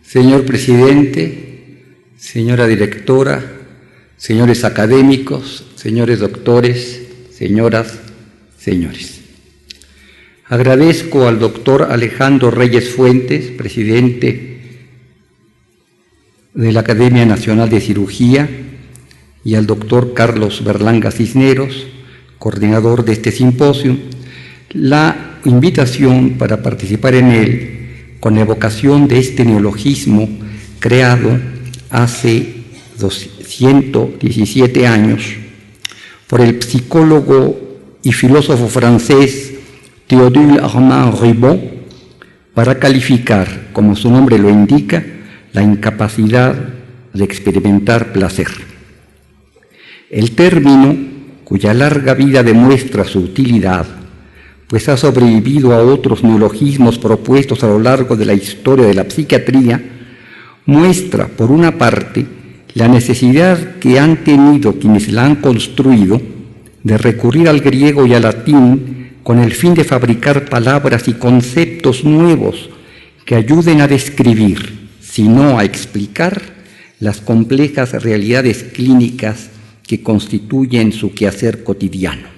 Señor presidente, señora directora, señores académicos, señores doctores, señoras, señores. Agradezco al doctor Alejandro Reyes Fuentes, presidente de la Academia Nacional de Cirugía, y al doctor Carlos Berlanga Cisneros, coordinador de este simposio, la invitación para participar en él con evocación de este neologismo creado hace 117 años por el psicólogo y filósofo francés Théodule Armand Ribot para calificar, como su nombre lo indica, la incapacidad de experimentar placer. El término, cuya larga vida demuestra su utilidad, pues ha sobrevivido a otros neologismos propuestos a lo largo de la historia de la psiquiatría, muestra, por una parte, la necesidad que han tenido quienes la han construido de recurrir al griego y al latín con el fin de fabricar palabras y conceptos nuevos que ayuden a describir, si no a explicar, las complejas realidades clínicas que constituyen su quehacer cotidiano.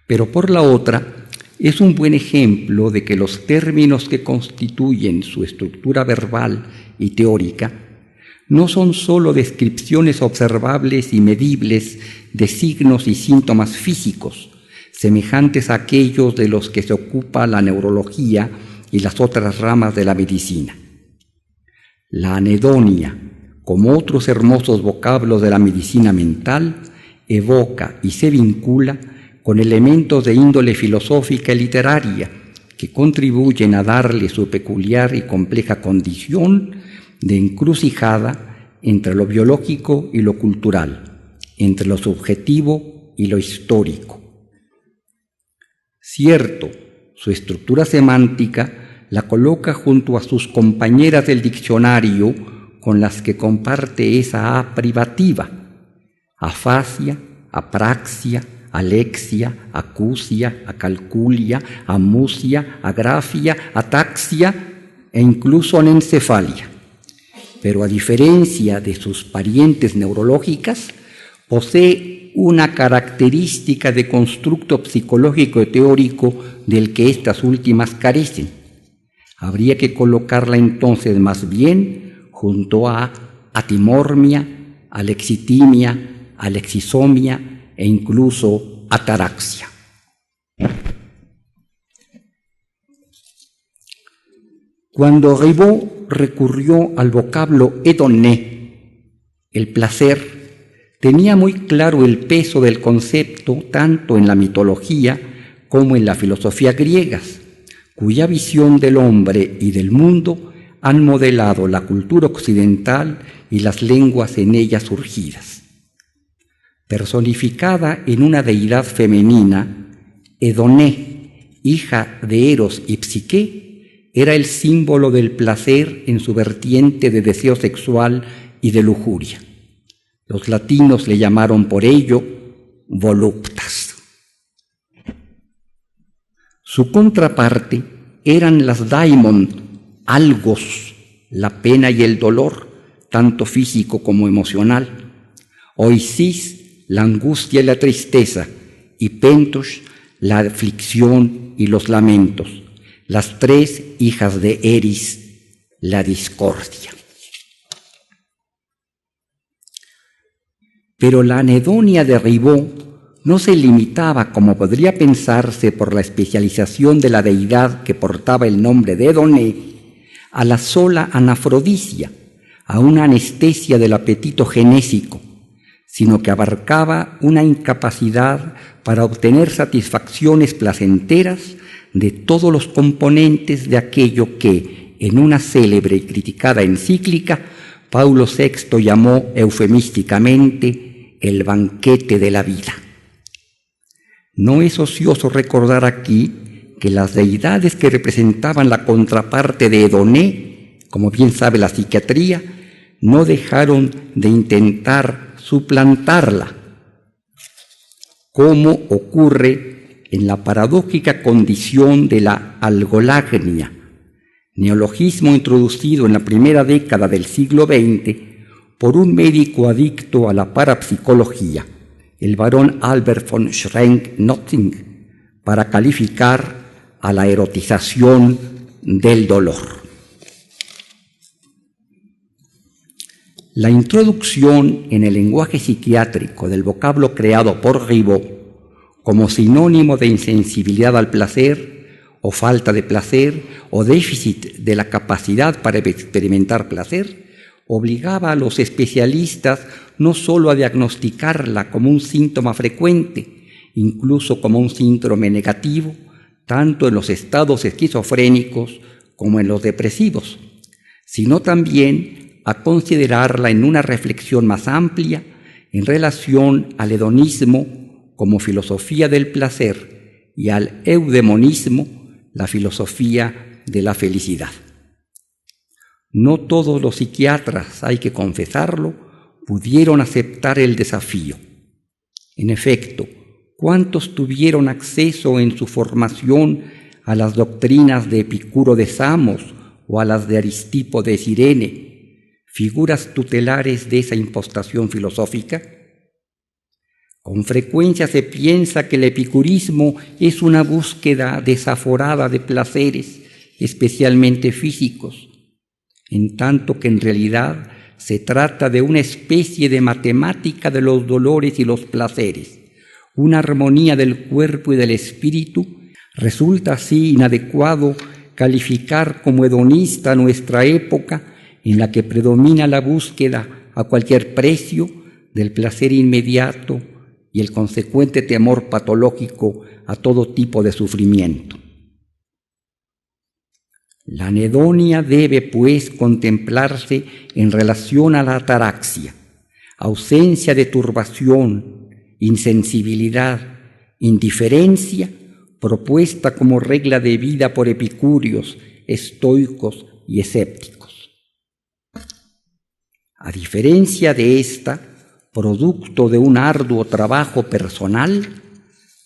Pero por la otra, es un buen ejemplo de que los términos que constituyen su estructura verbal y teórica no son sólo descripciones observables y medibles de signos y síntomas físicos, semejantes a aquellos de los que se ocupa la neurología y las otras ramas de la medicina. La anedonia, como otros hermosos vocablos de la medicina mental, evoca y se vincula con elementos de índole filosófica y literaria que contribuyen a darle su peculiar y compleja condición de encrucijada entre lo biológico y lo cultural, entre lo subjetivo y lo histórico. Cierto, su estructura semántica la coloca junto a sus compañeras del diccionario con las que comparte esa A privativa: afasia, apraxia, alexia, acusia, acalculia, amusia, agrafia, ataxia e incluso anencefalia. Pero a diferencia de sus parientes neurológicas, posee una característica de constructo psicológico y teórico del que estas últimas carecen. Habría que colocarla entonces más bien junto a atimormia, alexitimia, alexisomia e incluso ataraxia. Cuando Ribot recurrió al vocablo hédoné, el placer, tenía muy claro el peso del concepto tanto en la mitología como en la filosofía griegas, cuya visión del hombre y del mundo han modelado la cultura occidental y las lenguas en ella surgidas. Personificada en una deidad femenina, Edoné, hija de Eros y Psique, era el símbolo del placer en su vertiente de deseo sexual y de lujuria. Los latinos le llamaron por ello voluptas. Su contraparte eran las daimon, algos, la pena y el dolor, tanto físico como emocional. Oisis, la angustia y la tristeza, y Pentos, la aflicción y los lamentos, las tres hijas de Eris, la discordia. Pero la anedonia de Ribot no se limitaba, como podría pensarse por la especialización de la deidad que portaba el nombre de Edoné, a la sola anafrodisia, a una anestesia del apetito genésico, sino que abarcaba una incapacidad para obtener satisfacciones placenteras de todos los componentes de aquello que, en una célebre y criticada encíclica, Paulo VI llamó eufemísticamente el banquete de la vida. No es ocioso recordar aquí que las deidades que representaban la contraparte de Edoné, como bien sabe la psiquiatría, no dejaron de intentar suplantarla, como ocurre en la paradójica condición de la algolagnia, neologismo introducido en la primera década del siglo XX por un médico adicto a la parapsicología, el barón Albert von Schrenck-Notzing, para calificar a la erotización del dolor. La introducción en el lenguaje psiquiátrico del vocablo creado por Ribot como sinónimo de insensibilidad al placer, o falta de placer, o déficit de la capacidad para experimentar placer, obligaba a los especialistas no solo a diagnosticarla como un síntoma frecuente, incluso como un síndrome negativo, tanto en los estados esquizofrénicos como en los depresivos, sino también a considerarla en una reflexión más amplia en relación al hedonismo como filosofía del placer y al eudemonismo, la filosofía de la felicidad. No todos los psiquiatras, hay que confesarlo, pudieron aceptar el desafío. En efecto, ¿cuántos tuvieron acceso en su formación a las doctrinas de Epicuro de Samos o a las de Aristipo de Cirene, figuras tutelares de esa impostación filosófica? Con frecuencia se piensa que el epicurismo es una búsqueda desaforada de placeres, especialmente físicos, en tanto que en realidad se trata de una especie de matemática de los dolores y los placeres, una armonía del cuerpo y del espíritu. Resulta así inadecuado calificar como hedonista nuestra época, en la que predomina la búsqueda a cualquier precio del placer inmediato y el consecuente temor patológico a todo tipo de sufrimiento. La anedonia debe, pues, contemplarse en relación a la ataraxia, ausencia de turbación, insensibilidad, indiferencia, propuesta como regla de vida por epicúreos, estoicos y escépticos. A diferencia de esta, producto de un arduo trabajo personal,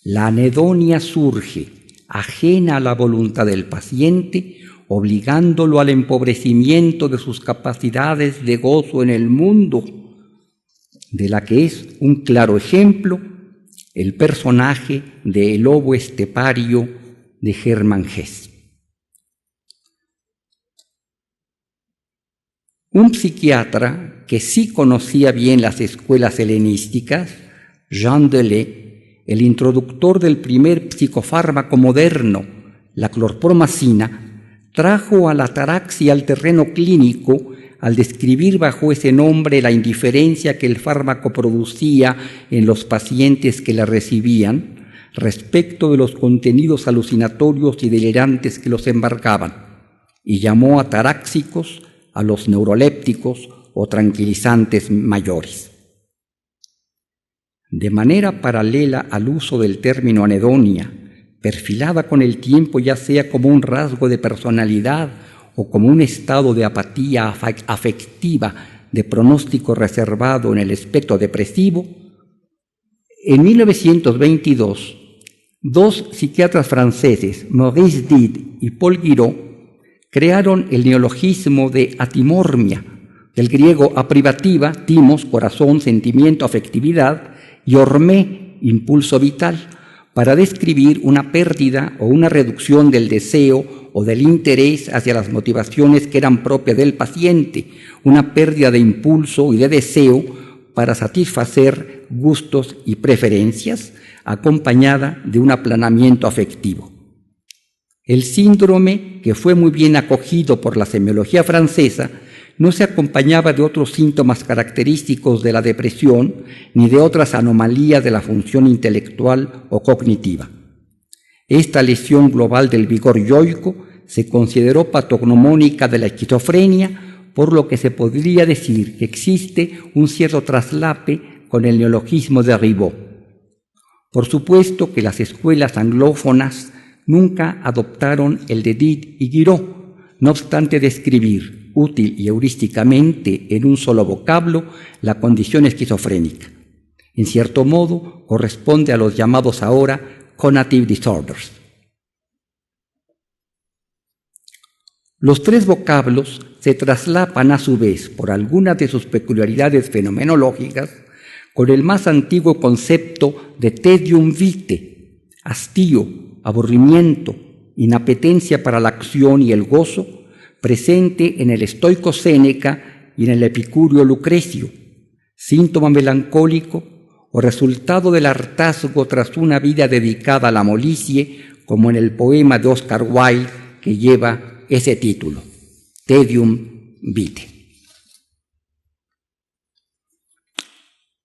la anedonia surge ajena a la voluntad del paciente, obligándolo al empobrecimiento de sus capacidades de gozo en el mundo, de la que es un claro ejemplo el personaje de El lobo estepario de Hermann Hesse. Un psiquiatra que sí conocía bien las escuelas helenísticas, Jean Delay, el introductor del primer psicofármaco moderno, la clorpromacina, trajo a la ataraxia al terreno clínico al describir bajo ese nombre la indiferencia que el fármaco producía en los pacientes que la recibían respecto de los contenidos alucinatorios y delirantes que los embargaban, y llamó ataráxicos a los neurolépticos o tranquilizantes mayores. De manera paralela al uso del término anedonia, perfilada con el tiempo ya sea como un rasgo de personalidad o como un estado de apatía afectiva de pronóstico reservado en el espectro depresivo, en 1922, dos psiquiatras franceses, Maurice Did y Paul Guiraud, crearon el neologismo de atimormia, del griego aprivativa, timos, corazón, sentimiento, afectividad, y ormé, impulso vital, para describir una pérdida o una reducción del deseo o del interés hacia las motivaciones que eran propias del paciente, una pérdida de impulso y de deseo para satisfacer gustos y preferencias, acompañada de un aplanamiento afectivo. El síndrome, que fue muy bien acogido por la semiología francesa, no se acompañaba de otros síntomas característicos de la depresión ni de otras anomalías de la función intelectual o cognitiva. Esta lesión global del vigor yoico se consideró patognomónica de la esquizofrenia, por lo que se podría decir que existe un cierto traslape con el neologismo de Ribot. Por supuesto que las escuelas anglófonas nunca adoptaron el de Did y Guiraud, no obstante describir útil y heurísticamente en un solo vocablo la condición esquizofrénica. En cierto modo, corresponde a los llamados ahora cognitive disorders. Los tres vocablos se traslapan a su vez por algunas de sus peculiaridades fenomenológicas con el más antiguo concepto de tedium vitae, hastío, aburrimiento, inapetencia para la acción y el gozo, presente en el estoico Séneca y en el epicúreo Lucrecio, síntoma melancólico o resultado del hartazgo tras una vida dedicada a la molicie, como en el poema de Oscar Wilde que lleva ese título, Tedium Vitae.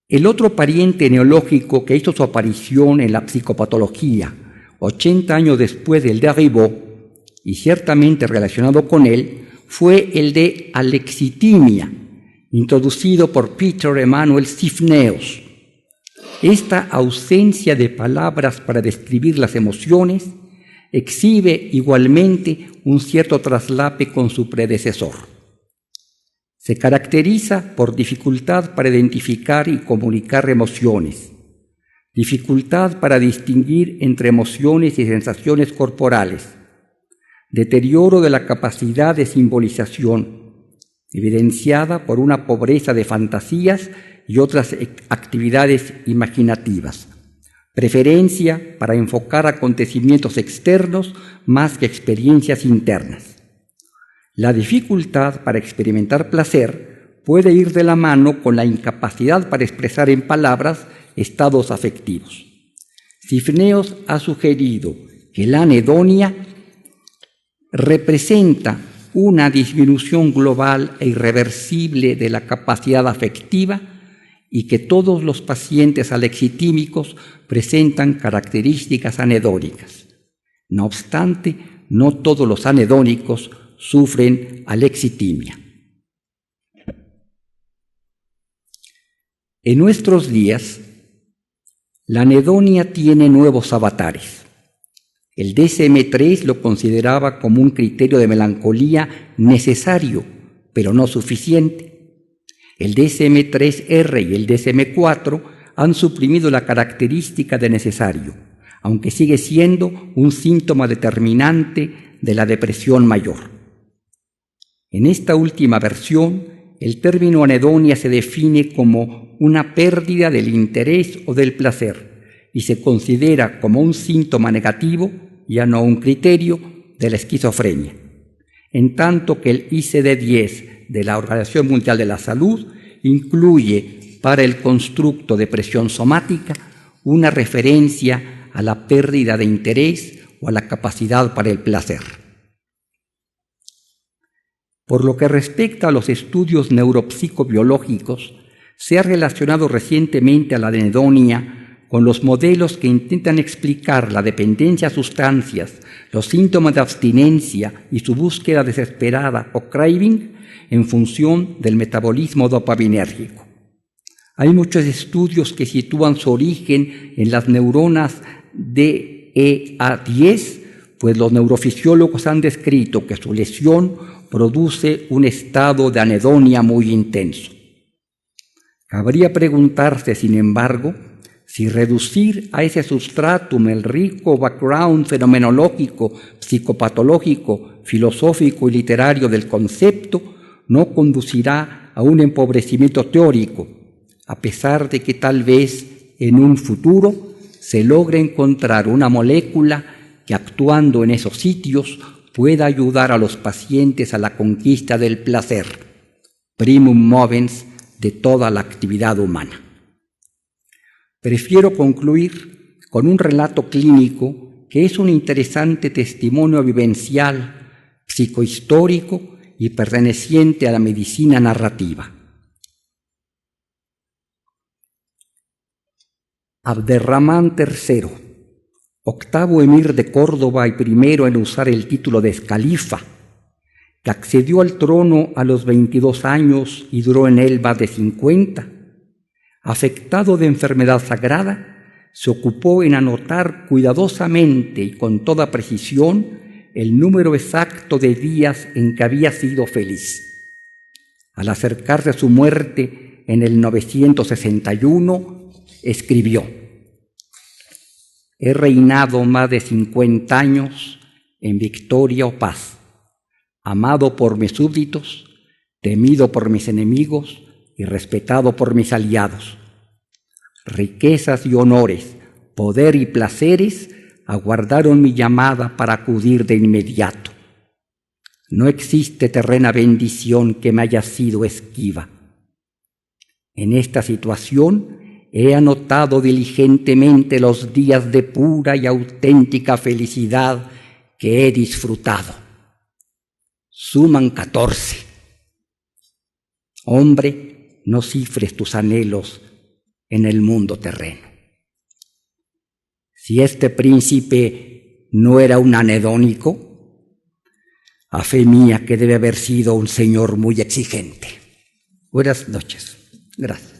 El otro pariente neológico que hizo su aparición en la psicopatología 80 años después del de Ribot, y ciertamente relacionado con él, fue el de alexitimia, introducido por Peter Emanuel Cyfneus. Esta ausencia de palabras para describir las emociones exhibe igualmente un cierto traslape con su predecesor. Se caracteriza por dificultad para identificar y comunicar emociones, dificultad para distinguir entre emociones y sensaciones corporales, deterioro de la capacidad de simbolización, evidenciada por una pobreza de fantasías y otras actividades imaginativas, preferencia para enfocar acontecimientos externos más que experiencias internas. La dificultad para experimentar placer puede ir de la mano con la incapacidad para expresar en palabras estados afectivos. Cyfneus ha sugerido que la anedonia representa una disminución global e irreversible de la capacidad afectiva y que todos los pacientes alexitímicos presentan características anedónicas. No obstante, no todos los anedónicos sufren alexitimia. En nuestros días, la anedonia tiene nuevos avatares. El DSM-3 lo consideraba como un criterio de melancolía necesario, pero no suficiente. El DSM-3R y el DSM-4 han suprimido la característica de necesario, aunque sigue siendo un síntoma determinante de la depresión mayor. En esta última versión, el término anedonia se define como una pérdida del interés o del placer y se considera como un síntoma negativo, ya no un criterio, de la esquizofrenia, en tanto que el ICD-10 de la Organización Mundial de la Salud incluye para el constructo depresión somática una referencia a la pérdida de interés o a la capacidad para el placer. Por lo que respecta a los estudios neuropsicobiológicos, se ha relacionado recientemente a la anedonia con los modelos que intentan explicar la dependencia a sustancias, los síntomas de abstinencia y su búsqueda desesperada o craving en función del metabolismo dopaminérgico. Hay muchos estudios que sitúan su origen en las neuronas DEA10, pues los neurofisiólogos han descrito que su lesión produce un estado de anedonia muy intenso. Cabría preguntarse, sin embargo, si reducir a ese sustratum el rico background fenomenológico, psicopatológico, filosófico y literario del concepto no conducirá a un empobrecimiento teórico, a pesar de que tal vez en un futuro se logre encontrar una molécula que, actuando en esos sitios, pueda ayudar a los pacientes a la conquista del placer, primum movens de toda la actividad humana. Prefiero concluir con un relato clínico que es un interesante testimonio vivencial, psicohistórico y perteneciente a la medicina narrativa. Abderramán III, octavo emir de Córdoba y primero en usar el título de califa, que accedió al trono a los 22 años y duró en él más de 50, afectado de enfermedad sagrada, se ocupó en anotar cuidadosamente y con toda precisión el número exacto de días en que había sido feliz. Al acercarse a su muerte en el 961, escribió: «He reinado más de 50 años en victoria o paz. amado por mis súbditos, temido por mis enemigos y respetado por mis aliados. Riquezas y honores, poder y placeres aguardaron mi llamada para acudir de inmediato. No existe terrena bendición que me haya sido esquiva. En esta situación he anotado diligentemente los días de pura y auténtica felicidad que he disfrutado. Suman 14. Hombre, no cifres tus anhelos en el mundo terreno. Si este príncipe no era un anedónico, a fe mía que debe haber sido un señor muy exigente. Buenas noches. Gracias.